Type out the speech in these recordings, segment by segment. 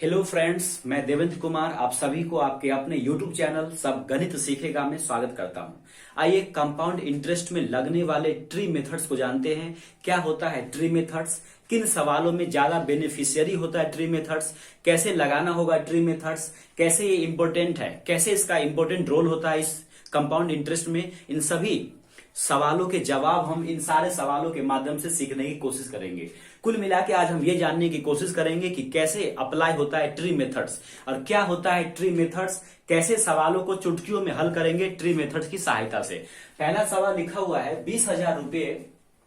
Hello friends, मैं देवेंद्र कुमार आप सभी को आपके अपने YouTube चैनल सब गणित सीखेगा में स्वागत करता हूं। आइए कंपाउंड इंटरेस्ट में लगने वाले ट्री मेथड्स को जानते हैं। क्या होता है ट्री मेथड्स, किन सवालों में ज्यादा बेनिफिशियरी होता है ट्री मेथड्स, कैसे लगाना होगा ट्री मेथड्स, कैसे ये इंपॉर्टेंट है, कैसे इसका इंपॉर्टेंट रोल होता है इस कंपाउंड इंटरेस्ट में। इन सभी सवालों के जवाब हम इन सारे सवालों के माध्यम से सीखने की कोशिश करेंगे। कुल मिला के आज हम ये जानने की कोशिश करेंगे कि कैसे अप्लाई होता है ट्री मेथड्स और क्या होता है ट्री मेथड्स, कैसे सवालों को चुटकियों में हल करेंगे ट्री मेथड्स की सहायता से। पहला सवाल लिखा हुआ है 20,000 रुपए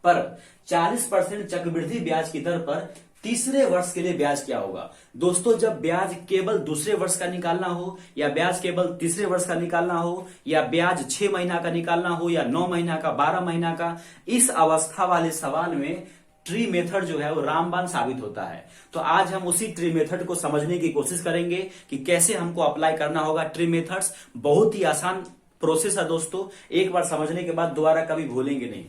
पर 40% चक्रवृद्धि ब्याज की दर पर तीसरे वर्ष के लिए ब्याज क्या होगा। दोस्तों, जब ब्याज केवल दूसरे वर्ष का निकालना हो या ब्याज केवल तीसरे वर्ष का निकालना हो या ब्याज 6 महीना का निकालना हो या 9 महीना का, 12 महीना का, इस अवस्था वाले सवाल में ट्री मेथड जो है वो रामबाण साबित होता है। तो आज हम उसी ट्री मेथड को समझने की कोशिश करेंगे कि कैसे हमको अप्लाई करना होगा ट्री मेथड्स। बहुत ही आसान प्रोसेस है दोस्तों, एक बार समझने के बाद दोबारा कभी भूलेंगे नहीं।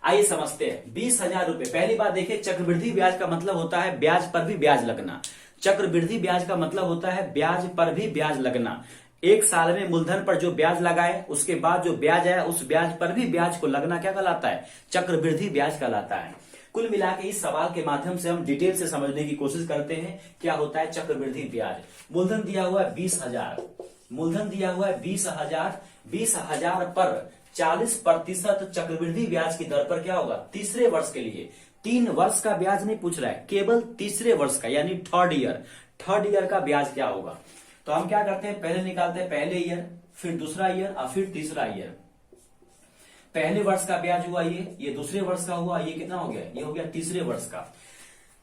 आइए समझते हैं 20,000 रुपए। पहली बात देखिए, चक्रवृद्धि ब्याज का मतलब होता है ब्याज पर भी ब्याज लगना। चक्रवृद्धि ब्याज का मतलब होता है ब्याज पर भी ब्याज लगना। एक साल में मूलधन पर जो ब्याज लगाए उसके बाद जो ब्याज आया उस ब्याज पर भी ब्याज को लगना क्या कहलाता है, चक्रवृद्धि ब्याज कहलाता है। कुल मिला के इस सवाल के माध्यम से हम डिटेल से समझने की कोशिश करते हैं क्या होता है चक्रवृद्धि ब्याज। मूलधन दिया हुआ है 20,000, मूलधन दिया हुआ है 20,000, 20,000 पर 40% चक्रवृद्धि ब्याज की दर पर क्या होगा तीसरे वर्ष के लिए। 3 वर्ष का ब्याज नहीं पूछ रहा है, केवल तीसरे वर्ष का यानी थर्ड ईयर का ब्याज क्या होगा। तो हम क्या करते हैं, पहले निकालते हैं पहले ईयर, फिर दूसरा ईयर और फिर तीसरा ईयर। पहले वर्ष का ब्याज हुआ ये दूसरे वर्ष का हुआ, ये कितना हो गया, ये हो गया तीसरे वर्ष का।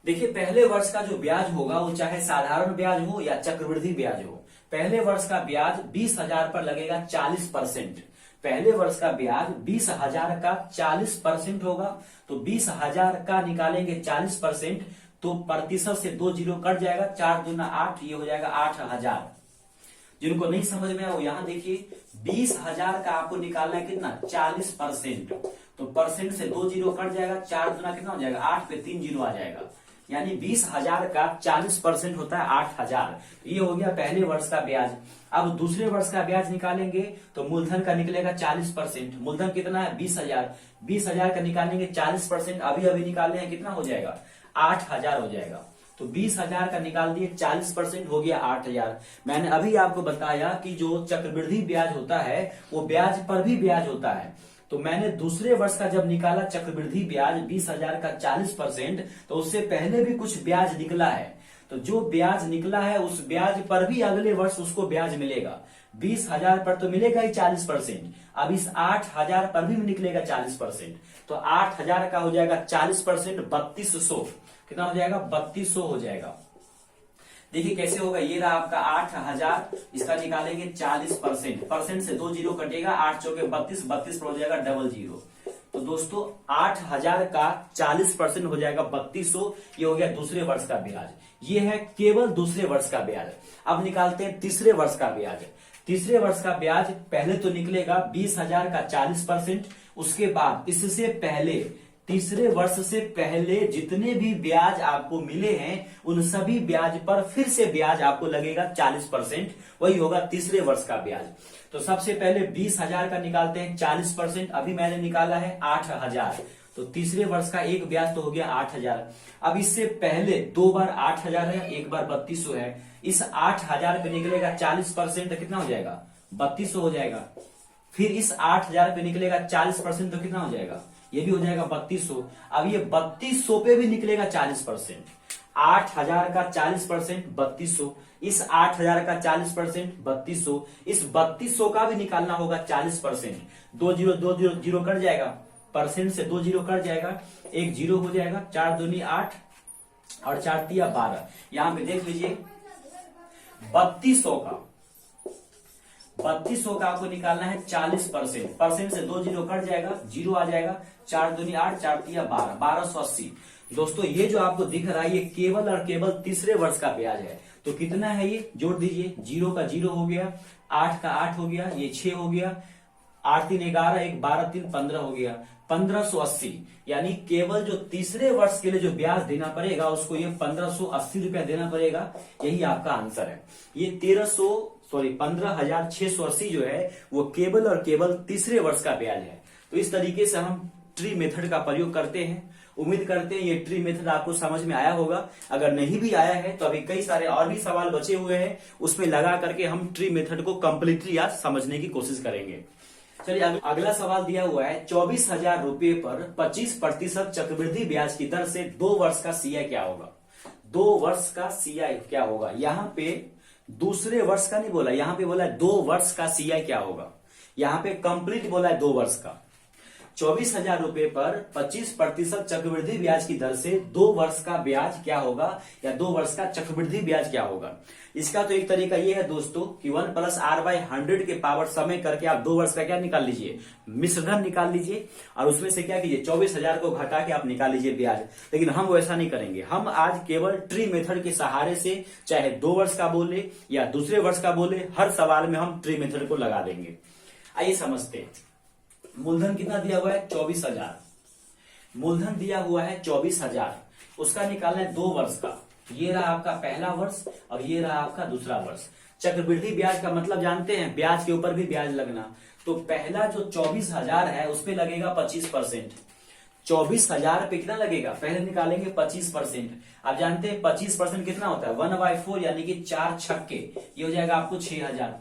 देखिए पहले वर्ष का जो ब्याज होगा वो चाहे साधारण ब्याज हो या चक्रवृद्धि ब्याज हो, पहले वर्ष का ब्याज 20,000 पर लगेगा 40%। पहले वर्ष का ब्याज 20,000 का 40% होगा, तो 20,000 का निकालेंगे 40%, तो प्रतिशत से 2 जीरो कट जाएगा, 4 दूना 8, ये हो जाएगा 8,000। जिनको नहीं समझ में आया वो यहां देखिए, 20,000 का आपको निकालना है कितना 40%, तो परसेंट से 2 जीरो कट जाएगा, 4 दूना कितना हो जाएगा 8 पे 3 जीरो आ जाएगा, यानी 20,000 का 40% होता है 8,000। ये हो गया पहले वर्ष का ब्याज। अब दूसरे वर्ष का ब्याज निकालेंगे तो मूलधन का निकलेगा 40%। मूलधन कितना है 20,000, 20,000 का निकालेंगे 40%, अभी निकालने हैं कितना हो जाएगा 8,000 हो जाएगा। तो 20,000 का निकाल दिए, 40% हो गया 8,000। मैंने अभी आपको बताया कि जो चक्रवृद्धि ब्याज होता है वो ब्याज पर भी ब्याज होता है। तो मैंने दूसरे वर्ष का जब निकाला चक्रवृद्धि ब्याज 20,000 का 40%, तो उससे पहले भी कुछ ब्याज निकला है। तो जो ब्याज निकला है उस ब्याज पर भी अगले वर्ष उसको ब्याज मिलेगा। 20,000 पर तो मिलेगा ही 40%, अब इस 8,000 पर भी निकलेगा 40%। तो 8,000 का हो जाएगा 40%, 3200 कितना हो जाएगा 3200 हो जाएगा। देखिए कैसे होगा, ये रहा आपका 8,000, इसका निकालेंगे 40%, परसेंट से 2 जीरो कटेगा, 8 चौके 32, 32 पर हो जाएगा डबल जीरो। तो दोस्तों 8,000 का 40% हो जाएगा 3200, ये हो गया दूसरे वर्ष का ब्याज। ये है केवल दूसरे वर्ष का ब्याज। अब निकालते हैं तीसरे वर्ष का ब्याज। तीसरे वर्ष का ब्याज पहले तो निकलेगा 20,000 का 40%, उसके बाद इससे पहले तीसरे वर्ष से पहले जितने भी ब्याज आपको मिले हैं उन सभी ब्याज पर फिर से ब्याज आपको लगेगा 40%, वही होगा तीसरे वर्ष का ब्याज। तो सबसे पहले 20,000 का निकालते हैं 40%, अभी मैंने निकाला है 8,000, तो तीसरे वर्ष का एक ब्याज तो हो गया 8,000। अब इससे पहले 2 बार 8,000 है, एक बार 3200 है, इस 8,000 पे निकलेगा 40% कितना हो जाएगा 3200 हो जाएगा। फिर इस 8,000 पे निकलेगा 40% तो कितना हो जाएगा, ये भी हो जाएगा 3200। अब ये 3200 पे भी निकलेगा 40%, 8,000 का 40% 3200, इस 8,000 का 40% 3200, इस 3200 का भी निकालना होगा 40%। 2 जीरो कट जाएगा, परसेंट से 2 जीरो कट जाएगा, 1 जीरो हो जाएगा, 4 दूनी 8 और 4 तिया 12। यहां पे देख लीजिए 3200 का आपको निकालना है 40%, परसेंट से 2 जीरो कट जाएगा, जीरो आ जाएगा, 4 दूनी 8, 4 तिया 12, 1280। दोस्तों ये जो आपको दिख रहा है ये केवल और केवल तीसरे वर्ष का ब्याज है। तो कितना है ये जोड़ दीजिए, 0 का 0 हो गया, 8 का 8 हो गया, ये 6 हो गया, 8 3 11, एक 12 3 15 हो गया 1580। यानी केवल जो तीसरे वर्ष के लिए जो ब्याज देना पड़ेगा उसको ये 1580 रुपया देना पड़ेगा। यही आपका आंसर है। ये 15,680 जो है वो केवल और केवल तीसरे वर्ष का ब्याज है। तो इस तरीके से हम ट्री मेथड का प्रयोग करते हैं। उम्मीद करते हैं ये ट्री मेथड आपको समझ में आया होगा। अगर नहीं भी आया है तो अभी कई सारे और भी सवाल बचे हुए हैं, उसमें लगा करके हम ट्री मेथड को कंप्लीटली आज समझने की कोशिश करेंगे। चलिए अगला सवाल दिया हुआ है 24,000 रुपए पर 25% चक्रवृद्धि ब्याज की दर से 2 वर्ष का सीआई क्या होगा। 2 वर्ष का सीआई क्या होगा। यहाँ पे दूसरे वर्ष का नहीं बोला, यहाँ पे बोला 2 वर्ष का सीआई क्या होगा। यहाँ पे कंप्लीट बोला है 2 वर्ष का। 24,000 रुपए पर 25% चक्रवृद्धि ब्याज की दर से 2 वर्ष का ब्याज क्या होगा, या 2 वर्ष का चक्रवृद्धि ब्याज क्या होगा। इसका तो एक तरीका ये है दोस्तों कि 1 + r/100 के पावर समय करके आप 2 वर्ष का क्या निकाल लीजिए, मिश्रधन निकाल लीजिए, और उसमें से क्या कीजिए 24,000 को घटा के आप निकाल लीजिए ब्याज। लेकिन हम वैसा नहीं करेंगे। हम आज केवल ट्री मेथड के सहारे से, चाहे 2 वर्ष का बोले या दूसरे वर्ष का बोले, हर सवाल में हम ट्री मेथड को लगा देंगे। आइए समझते हैं। मूलधन कितना दिया हुआ है 24,000। मूलधन दिया हुआ है 24,000, उसका निकालना है 2 वर्ष का। ये रहा आपका पहला वर्ष और ये रहा आपका दूसरा वर्ष। चक्रवृद्धि ब्याज का मतलब जानते हैं, ब्याज के ऊपर भी ब्याज लगना। तो पहला जो 24,000 है उस पे लगेगा 25%। 24,000 पे कितना लगेगा, पहले निकालेंगे 25%। आप जानते हैं 25% कितना होता है 1/4, यानी कि 4 छक्के, ये हो जाएगा आपको 6,000।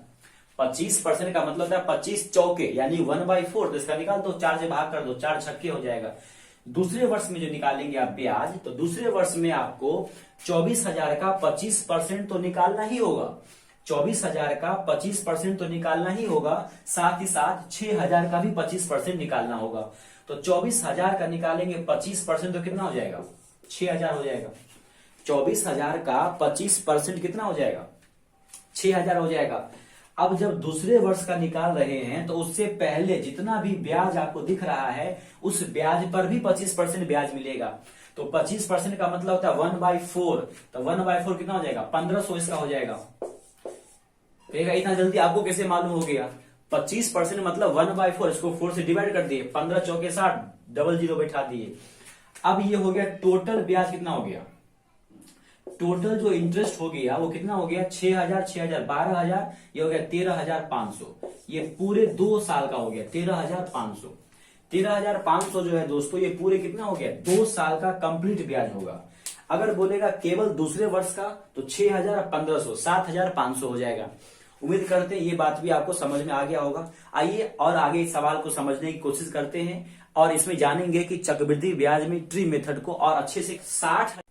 25% का मतलब होता है 25 चौके, यानी 1/4। तो इसका निकाल दो, 4 से भाग कर दो, 4 छक्के हो जाएगा। दूसरे वर्ष में जो निकालेंगे आप ब्याज, तो दूसरे वर्ष में आपको 24,000 का 25% तो निकालना ही होगा। 24,000 का 25% तो निकालना ही होगा, साथ ही साथ 6,000 का भी 25% निकालना होगा। तो 24,000 का निकालेंगे 25% तो कितना हो जाएगा 6,000 हो जाएगा। 24,000 का 25% कितना हो जाएगा 6,000 हो जाएगा। अब जब दूसरे वर्ष का निकाल रहे हैं तो उससे पहले जितना भी ब्याज आपको दिख रहा है उस ब्याज पर भी 25% ब्याज मिलेगा। तो 25% का मतलब होता है 1/4। तो 1/4 कितना हो जाएगा 1500 इसका हो जाएगा। कहेगा इतना जल्दी आपको कैसे मालूम हो गया। 25% मतलब 1/4, इसको 4 से डिवाइड कर दिए, 15 चौके 60, डबल जीरो बैठा दिए। अब ये हो गया टोटल ब्याज कितना हो गया, टोटल जो इंटरेस्ट हो गया वो कितना हो गया 6,000 6,000 12,000, ये हो गया 13,500। ये पूरे 2 साल का हो गया 13,500। 13,500 जो है दोस्तों ये पूरे कितना हो गया 2 साल का कंप्लीट ब्याज होगा। अगर बोलेगा केवल दूसरे वर्ष का तो 6,000 और 1,500 7,500 हो जाएगा। उम्मीद करते हैं ये बात भी आपको समझ में आ गया होगा। आइए और आगे इस सवाल को समझने की कोशिश करते हैं और इसमें जानेंगे कि चक्रवृद्धि ब्याज में ट्री मेथड को और अच्छे से 60।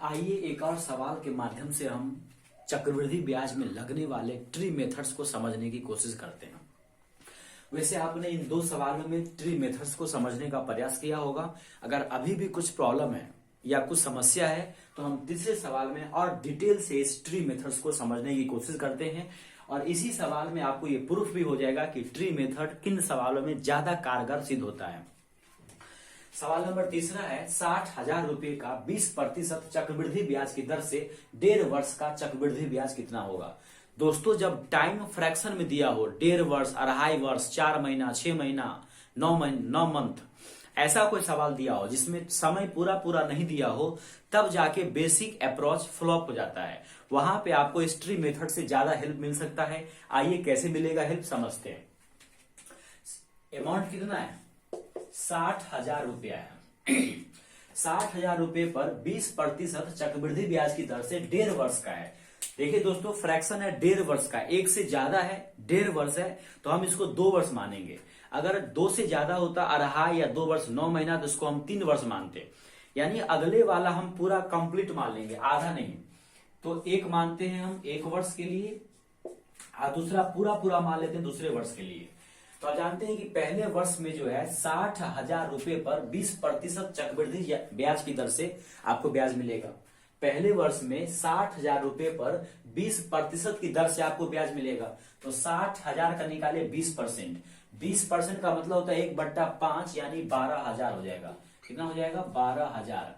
आइए एक और सवाल के माध्यम से हम चक्रवृद्धि ब्याज में लगने वाले ट्री मेथड्स को समझने की कोशिश करते हैं। वैसे आपने इन 2 सवालों में ट्री मेथड्स को समझने का प्रयास किया होगा। अगर अभी भी कुछ प्रॉब्लम है या कुछ समस्या है तो हम तीसरे सवाल में और डिटेल से इस ट्री मेथड्स को समझने की कोशिश करते हैं और इसी सवाल में आपको ये प्रूफ भी हो जाएगा कि ट्री मेथड किन सवालों में ज्यादा कारगर सिद्ध होता है। सवाल नंबर तीसरा है 60,000 रुपए का 20% चक्रवृद्धि ब्याज की दर से 1.5 वर्ष का चक्रवृद्धि ब्याज कितना होगा। दोस्तों जब टाइम फ्रैक्शन में दिया हो 1.5 वर्ष, 2.5 वर्ष, 4 महीना, 6 महीना, 9 मंथ, ऐसा कोई सवाल दिया हो जिसमें समय पूरा नहीं दिया हो, तब जाके बेसिक अप्रोच फ्लॉप हो जाता है। वहां पे आपको इस ट्री मेथड से ज्यादा हेल्प मिल सकता है। आइए कैसे मिलेगा हेल्प समझते हैं। अमाउंट कितना है 60,000 रुपया है। 60,000 रुपए पर 20% चक्रवृद्धि ब्याज की दर से 1.5 वर्ष का है। देखिए दोस्तों फ्रैक्शन है 1.5 वर्ष का, 1 से ज्यादा है 1.5 वर्ष है तो हम इसको 2 वर्ष मानेंगे। अगर 2 से ज्यादा होता 2.5 या 2 वर्ष 9 महीना तो इसको हम 3 वर्ष मानते। यानी अगले वाला हम पूरा कंप्लीट मान लेंगे, आधा नहीं। तो 1 मानते हैं हम 1 वर्ष के लिए और दूसरा पूरा मान लेते हैं दूसरे वर्ष के लिए। तो आप जानते हैं कि पहले वर्ष में जो है 60,000 रुपए पर 20% चक्रवृद्धि ब्याज की दर से आपको ब्याज मिलेगा। पहले वर्ष में 60,000 रुपए पर 20% की दर से आपको ब्याज मिलेगा। तो 60,000 का निकाले 20%। 20% का मतलब होता है 1/5 यानी 12,000 हो जाएगा। कितना हो जाएगा 12,000।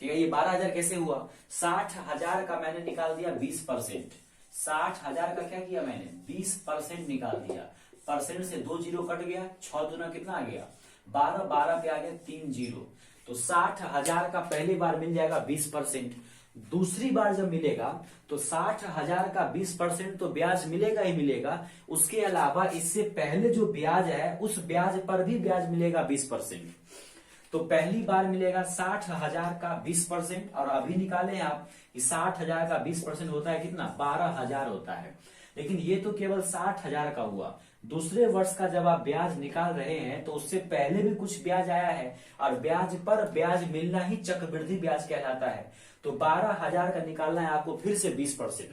ठीक है, ये 12,000 कैसे हुआ 60,000 का मैंने निकाल दिया 20%। 60,000 का क्या किया मैंने 20% निकाल दिया। परसेंट से 2 जीरो कट गया, 6 दूना कितना आ गया 12, 12 पे आ गया 3 जीरो। तो 60,000 का पहली बार मिल जाएगा 20%। दूसरी बार जब मिलेगा तो 60,000 का 20% तो ब्याज मिलेगा ही मिलेगा, उसके अलावा इससे पहले जो ब्याज है उस ब्याज पर भी ब्याज मिलेगा 20%। तो पहली बार मिलेगा 60,000 का 20%, और अभी निकाले आप 60,000 का 20% होता है कितना 12,000 होता है। लेकिन ये तो केवल 60,000 का हुआ। दूसरे वर्ष का जब आप ब्याज निकाल रहे हैं तो उससे पहले भी कुछ ब्याज आया है, और ब्याज पर ब्याज मिलना ही चक्रवृद्धि ब्याज कहलाता है। तो 12,000 का निकालना है आपको फिर से 20%।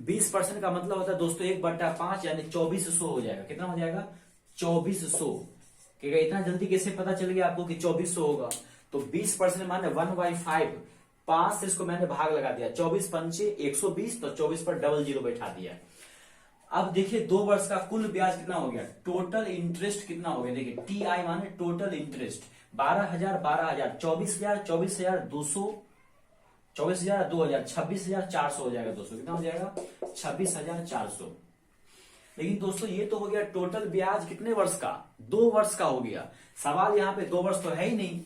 20% का मतलब होता है दोस्तों 1/5 यानी 2400 हो जाएगा। कितना हो जाएगा 2400। इतना जल्दी कैसे पता चल गया आपको कि 2400 होगा? तो 20% माने 1/5, 5 से इसको मैंने भाग लगा दिया, 24 पंचे 120, तो 24 पर डबल जीरो बैठा दिया। अब देखिए 2 वर्ष का कुल ब्याज कितना हो गया, टोटल इंटरेस्ट कितना हो गया। देखिए TI माने टोटल इंटरेस्ट 12,000, 12,000, 24,000, 24,200, 24,000, 2,000, 26,400 हो जाएगा दोस्तों। कितना हो जाएगा 26,400। लेकिन दोस्तों ये तो हो गया टोटल ब्याज कितने वर्ष का, 2 वर्ष का हो गया। सवाल यहाँ पे 2 वर्ष तो है ही नहीं।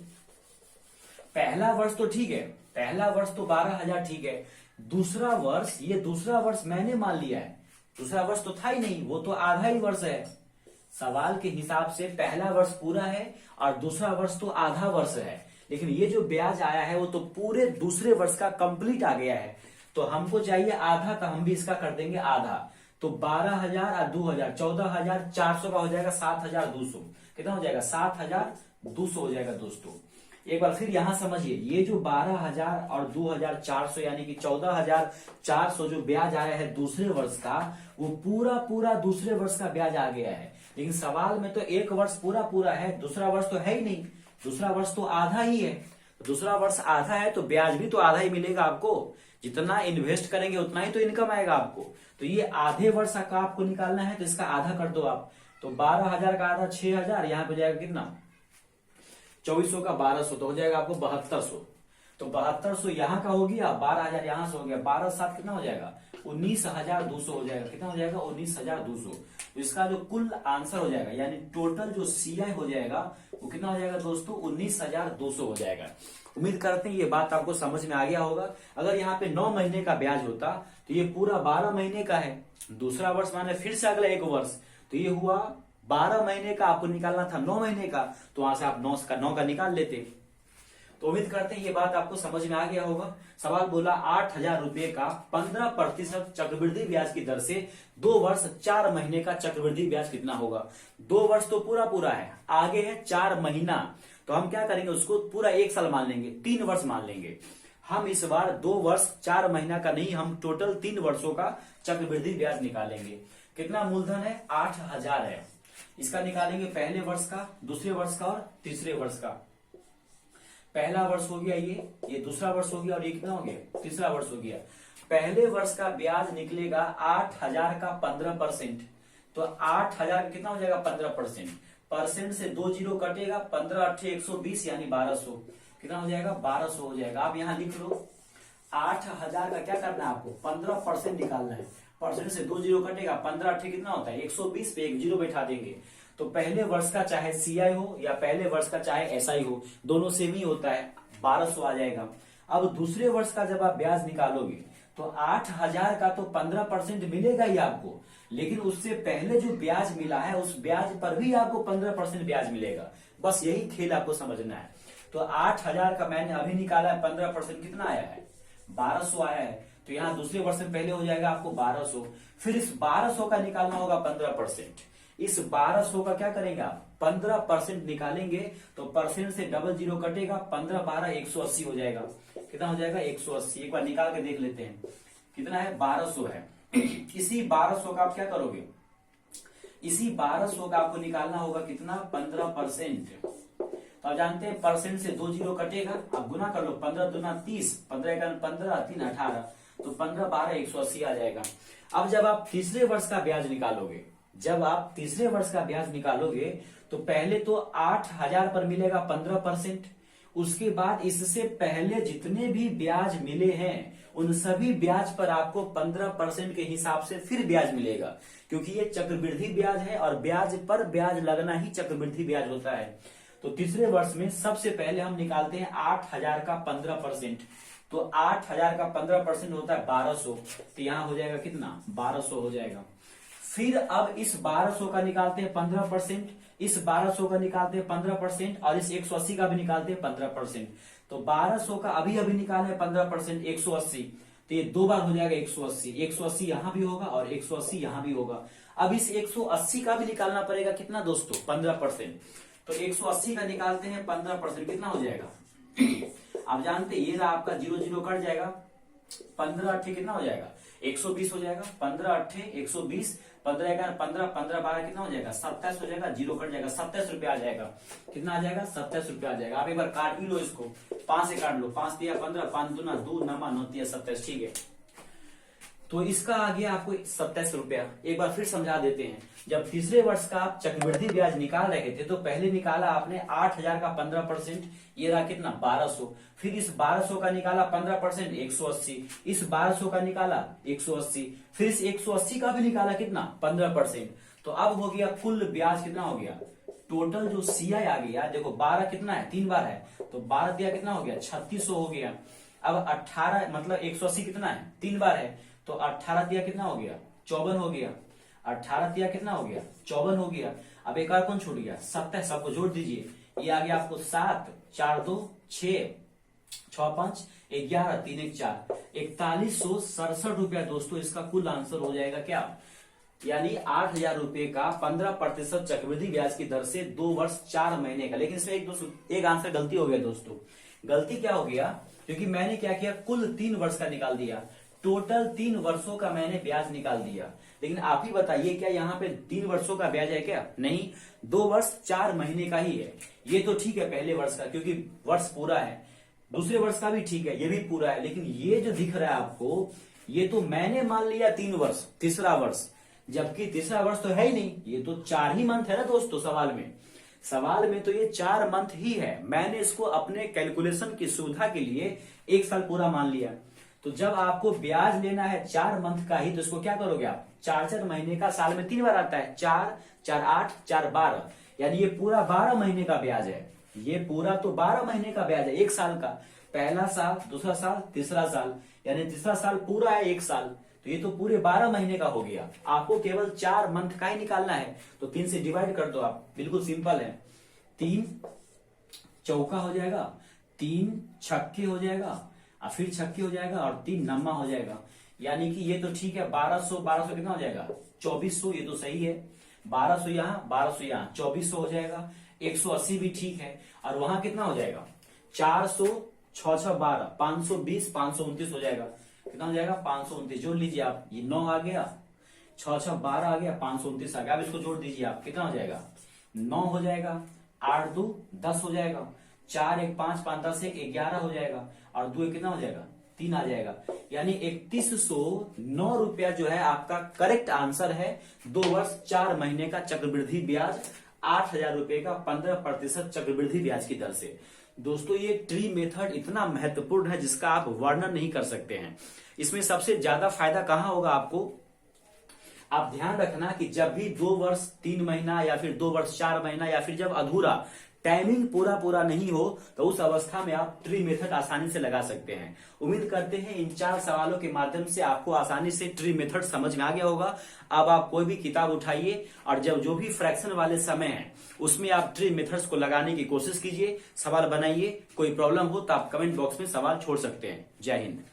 पहला वर्ष तो ठीक है, पहला वर्ष तो 12,000 ठीक है। दूसरा वर्ष, ये दूसरा वर्ष मैंने मान लिया है, दूसरा वर्ष तो था ही नहीं, वो तो आधा ही वर्ष है। सवाल के हिसाब से पहला वर्ष पूरा है और दूसरा वर्ष तो आधा वर्ष है, लेकिन ये जो ब्याज आया है वो तो पूरे दूसरे वर्ष का कंप्लीट आ गया है। तो हमको चाहिए आधा, का हम भी इसका कर देंगे आधा। तो 12,000 और 2,000 14,400 का हो जाएगा 7,200। कितना हो जाएगा 7,200 हो जाएगा दोस्तों। एक बार फिर यहां समझिए, ये जो 12,000 और 2,400 यानी कि 14,400 जो ब्याज आया है दूसरे वर्ष का, वो पूरा पूरा दूसरे वर्ष का ब्याज आ गया है। लेकिन सवाल में तो एक वर्ष पूरा पूरा है, दूसरा वर्ष तो है ही नहीं, दूसरा वर्ष तो आधा ही है। दूसरा वर्ष आधा है तो ब्याज भी तो आधा ही मिलेगा आपको। जितना इन्वेस्ट करेंगे उतना ही तो इनकम आएगा आपको। तो ये आधे वर्ष का आपको निकालना है, तो इसका आधा कर दो आप। तो 12,000 का आधा 6,000, यहाँ पे जाएगा कितना 2400 का 1200, तो हो जाएगा आपको 7200। तो 7200 यहाँ का हो गया, 12,000 यहाँ से हो गया, 12 7 कितना हो जाएगा 19,200 हो जाएगा। कितना हो जाएगा 19,200। तो इसका जो कुल आंसर हो जाएगा यानी टोटल जो CI हो जाएगा वो कितना हो जाएगा दोस्तों 19,200 हो जाएगा। उम्मीद करते हैं ये बात आपको समझ में आ गया होगा। अगर यहाँ पे 9 महीने का ब्याज होता तो ये पूरा 12 महीने का है। दूसरा वर्ष माने फिर से अगला 1 वर्ष, तो ये हुआ 12 महीने का, आपको निकालना था 9 महीने का, तो वहां से आप 9 का निकाल लेते। तो उम्मीद करते हैं ये बात आपको समझ में आ गया होगा। सवाल बोला 8,000 रुपए का 15% चक्रवृद्धि ब्याज की दर से 2 वर्ष 4 महीने का चक्रवृद्धि ब्याज कितना होगा। 2 वर्ष तो पूरा पूरा है, आगे है 4 महीना, तो हम क्या करेंगे उसको पूरा 1 साल मान लेंगे, 3 वर्ष मान लेंगे। हम इस बार 2 वर्ष 4 महीना का नहीं, हम टोटल 3 वर्षों का चक्रवृद्धि ब्याज निकालेंगे। कितना मूलधन है 8,000 है। इसका निकालेंगे पहले वर्ष का, दूसरे वर्ष का और तीसरे वर्ष का। पहला वर्ष हो गया ये दूसरा वर्ष हो गया, और ये कितना हो गया तीसरा वर्ष हो गया। पहले वर्ष का ब्याज निकलेगा 8,000 का 15%। तो 8,000 का कितना हो जाएगा 15%। परसेंट से 2 जीरो कटेगा, 15 8 120 यानी 1200। कितना हो जाएगा 1200 हो जाएगा। आप यहाँ लिख लो 8,000 का क्या करना है आपको 15% निकालना है। परसेंट से 2 जीरो कटेगा, 15 8 कितना होता है 120 पे 1 जीरो बैठा देंगे। तो पहले वर्ष का चाहे CI हो या पहले वर्ष का चाहे SI हो, दोनों सेम ही होता है, 1200 आ जाएगा। अब दूसरे वर्ष का जब आप ब्याज निकालोगे तो 8,000 का तो 15% मिलेगा ही आपको, लेकिन उससे पहले जो ब्याज मिला है उस ब्याज पर भी आपको 15% ब्याज मिलेगा। बस यही खेल आपको समझना है। तो 8,000 का मैंने अभी निकाला है, 15% कितना आया है 1200 आया है। तो यहाँ दूसरे वर्ष में पहले हो जाएगा आपको 1200, फिर इस 1200 का निकालना होगा 15%। इस 1200 का क्या करेंगे आप 15% निकालेंगे तो परसेंट से डबल जीरो कटेगा, 15 12 180 हो जाएगा। कितना हो जाएगा 180। एक बार निकाल के देख लेते हैं कितना है 1200 है। इसी 1200 का आप क्या करोगे, इसी 1200 का आपको निकालना होगा कितना 15%। तो आप जानते हैं परसेंट से 2 जीरो कटेगा, आप गुना कर लो, 15 दूना 30, 15 1 15 3 18, तो 15 12 180 आ जाएगा। अब जब आप तीसरे वर्ष का ब्याज निकालोगे, जब आप तीसरे वर्ष का ब्याज निकालोगे तो पहले तो 8,000 पर मिलेगा 15%, उसके बाद इससे पहले जितने भी ब्याज मिले हैं उन सभी ब्याज पर आपको 15% के हिसाब से फिर ब्याज मिलेगा, क्योंकि ये चक्रवृद्धि ब्याज है और ब्याज पर ब्याज लगना ही चक्रवृद्धि ब्याज होता है। तो तीसरे वर्ष में सबसे पहले हम निकालते हैं 8,000 का 15%। तो 8,000 का 15% होता है 1200। तो यहां हो जाएगा कितना, 1200 हो जाएगा। फिर अब इस 1200 का निकालते हैं 15%, इस 1200 का निकालते हैं 15% और इस 180 का भी निकालते हैं 15%। तो 1200 का अभी अभी निकाले हैं 15%, 180। तो ये दो बार हो जाएगा 180। 180 यहां भी होगा और 180 यहां भी होगा। अब इस 180 का भी निकालना पड़ेगा कितना दोस्तों, 15%। तो 180 का निकालते हैं 15%, कितना हो जाएगा आप जानते हैं, ये रहा आपका 0 0 कट जाएगा, 15 अट्ठे कितना हो जाएगा, 120 हो जाएगा। 15 अट्ठे 120, 15 11 15, 15 12 कितना हो जाएगा, 27 हो जाएगा। 0 कट जाएगा, 27 रुपया आ जाएगा। कितना आ जाएगा, 27 रुपया आ जाएगा। आप एक बार काट भी लो इसको, 5 से काट लो, 5 दिया 15, 5 दूना 2, 9 9 दिया 27, ठीक है। तो इसका आ गया आपको 27 रुपया। एक बार फिर समझा देते हैं। जब तीसरे वर्ष का आप चक्रवृद्धि ब्याज निकाल रहे थे तो पहले निकाला आपने 8,000 का 15%, ये रहा कितना, 1200। फिर इस 1200 का निकाला 15%, 180। इस 1200 का निकाला 180, फिर इस 180 का भी निकाला कितना, 15%। तो अब हो गया कुल ब्याज कितना हो गया, टोटल जो सीआई आ गया, देखो 12 कितना है, 3 बार है, तो 12 दिया कितना हो गया, 3600 हो गया। अब 18 मतलब 180 कितना है, 3 बार है, तो 18 दिया कितना हो गया, 54 हो गया। 18 दिया कितना हो गया, 54 हो गया। अब एक और कौन छूट गया, 27, सबको जोड़ दीजिए। ये आ गया आपको 7 4 2 6 6 5 11 3 1 4, 4167 रुपया दोस्तों इसका कुल आंसर हो जाएगा क्या, यानी 8,000 रुपए का 15% चक्रवृद्धि ब्याज की दर से 2 वर्ष 4 महीने का। लेकिन इसमें एक आंसर गलती हो गया दोस्तों। गलती क्या हो गया, क्योंकि मैंने क्या किया, कुल 3 वर्ष का निकाल दिया, टोटल 3 वर्षों का मैंने ब्याज निकाल दिया। लेकिन आप ही बताइए, क्या यहाँ पे 3 वर्षों का ब्याज है क्या, नहीं, 2 वर्ष 4 महीने का ही है। ये तो ठीक है पहले वर्ष का, क्योंकि वर्ष पूरा है। दूसरे वर्ष का भी ठीक है, ये भी पूरा है। लेकिन ये जो दिख रहा है आपको, ये तो मैंने मान लिया 3 वर्ष, तीसरा वर्ष, जबकि तीसरा वर्ष तो है ही नहीं। ये तो 4 ही मंथ है ना दोस्तों, सवाल में तो ये 4 मंथ ही है। मैंने इसको अपने कैलकुलेशन की सुविधा के लिए 1 साल पूरा मान लिया। तो जब आपको ब्याज लेना है 4 मंथ का ही, तो इसको क्या करोगे आप, 4 महीने का, साल में 3 बार आता है, 4 4 8 4 12, यानी ये पूरा 12 महीने का ब्याज है। ये पूरा तो 12 महीने का ब्याज है, 1 साल का। पहला साल, दूसरा साल, तीसरा साल, यानी तीसरा साल पूरा है 1 साल। तो ये तो पूरे 12 महीने का हो गया। आपको केवल 4 मंथ का ही निकालना है, तो 3 से डिवाइड कर दो आप, बिल्कुल सिंपल है। 3 चौका हो जाएगा, 3 छक्के हो जाएगा, और फिर छक्के हो जाएगा, और 3 नम्मा हो जाएगा। यानी कि ये तो ठीक है, 1200 कितना हो जाएगा, 2400, ये तो सही है। 1200 यहाँ, 1200 यहाँ, 2400 हो जाएगा। 180 भी ठीक है। और वहां कितना हो जाएगा, 400 6 6 12, 520 529 हो जाएगा। कितना हो जाएगा, 529, जोड़ लीजिए आप। ये 9 आ गया, 6 6 12 आ गया, 529 आ गया। अब इसको जोड़ दीजिए आप, कितना हो जाएगा, 9 हो जाएगा, 8 2 10 हो जाएगा, 4 1 5 5 10 1 11 हो जाएगा, और 2 कितना हो जाएगा, 3 आ जाएगा। यानी 3109 रुपया जो है आपका करेक्ट आंसर है। 2 वर्ष 4 महीने का चक्रवृद्धि ब्याज, 8,000 रुपए का 15% चक्रवृद्धि ब्याज की दर से। दोस्तों ये ट्री मेथड इतना महत्वपूर्ण है जिसका आप वर्णन नहीं कर सकते हैं। इसमें सबसे ज्यादा फायदा कहां होगा आपको, आप ध्यान रखना कि जब भी 2 वर्ष 3 महीना या फिर 2 वर्ष 4 महीना या फिर जब अधूरा टाइमिंग पूरा नहीं हो, तो उस अवस्था में आप ट्री मेथड आसानी से लगा सकते हैं। उम्मीद करते हैं इन 4 सवालों के माध्यम से आपको आसानी से ट्री मेथड समझ में आ गया होगा। अब आप कोई भी किताब उठाइए और जब जो भी फ्रैक्शन वाले समय है उसमें आप ट्री मेथड्स को लगाने की कोशिश कीजिए, सवाल बनाइए। कोई प्रॉब्लम हो तो आप कमेंट बॉक्स में सवाल छोड़ सकते हैं। जय हिंद।